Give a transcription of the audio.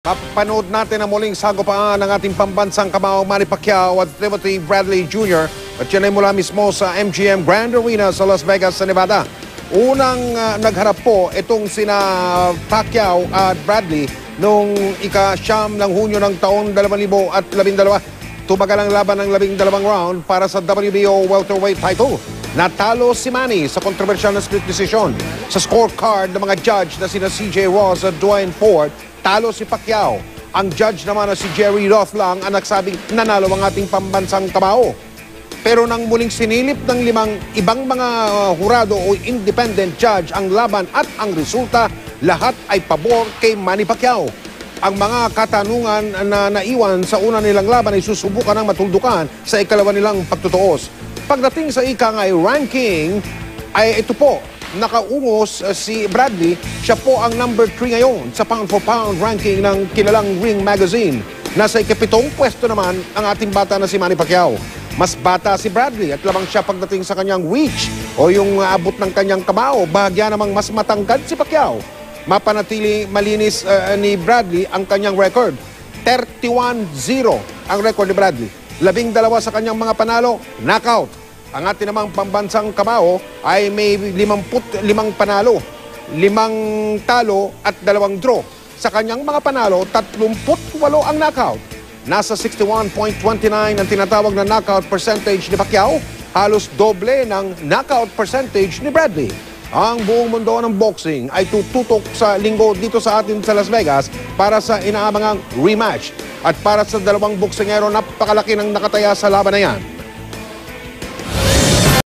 Papanood natin ang muling sagupaan ng ating pambansang kamao Manny Pacquiao at Timothy Bradley Jr. At yan ay mula mismo sa MGM Grand Arena sa Las Vegas, sa Nevada. Unang nagharap po itong sina Pacquiao at Bradley noong ika-9 ng Hunyo ng taon 2012. Tumagal ang laban ng 12 round para sa WBO welterweight title. Natalo si Manny sa kontrobersyal na split decision. Sa scorecard ng mga judge na sina CJ Ross at Dwayne Ford, talo si Pacquiao. Ang judge naman na si Jerry Roth lang ang nagsabing nanalo ang ating pambansang kamao. Pero nang muling sinilip ng 5 ibang mga hurado o independent judge ang laban at ang resulta, lahat ay pabor kay Manny Pacquiao. Ang mga katanungan na naiwan sa una nilang laban ay susubukan ng matuldukan sa ikalawa nilang pagtutuos. Pagdating sa ikangay ranking, ay ito po, nakaungos si Bradley. Siya po ang number 3 ngayon sa pound-for-pound ranking ng kilalang Ring Magazine. Nasa ika-7 pwesto naman ang ating bata na si Manny Pacquiao. Mas bata si Bradley at lamang siya pagdating sa kanyang reach o yung abot ng kanyang kamao. Bahagya namang mas matangkad si Pacquiao. Mapanatili malinis ni Bradley ang kanyang record. 31-0 ang record ni Bradley. 12 sa kanyang mga panalo, knockout. Ang ating namang pambansang kamao ay may 55 panalo, 5 talo at 2 draw. Sa kanyang mga panalo, 38 ang knockout. Nasa 61.29 ang tinatawag na knockout percentage ni Pacquiao, halos doble ng knockout percentage ni Bradley. Ang buong mundo ng boxing ay tututok sa linggo dito sa atin sa Las Vegas para sa inaabangang rematch. At para sa dalawang boksingero, napakalaki ng nakataya sa laban na yan.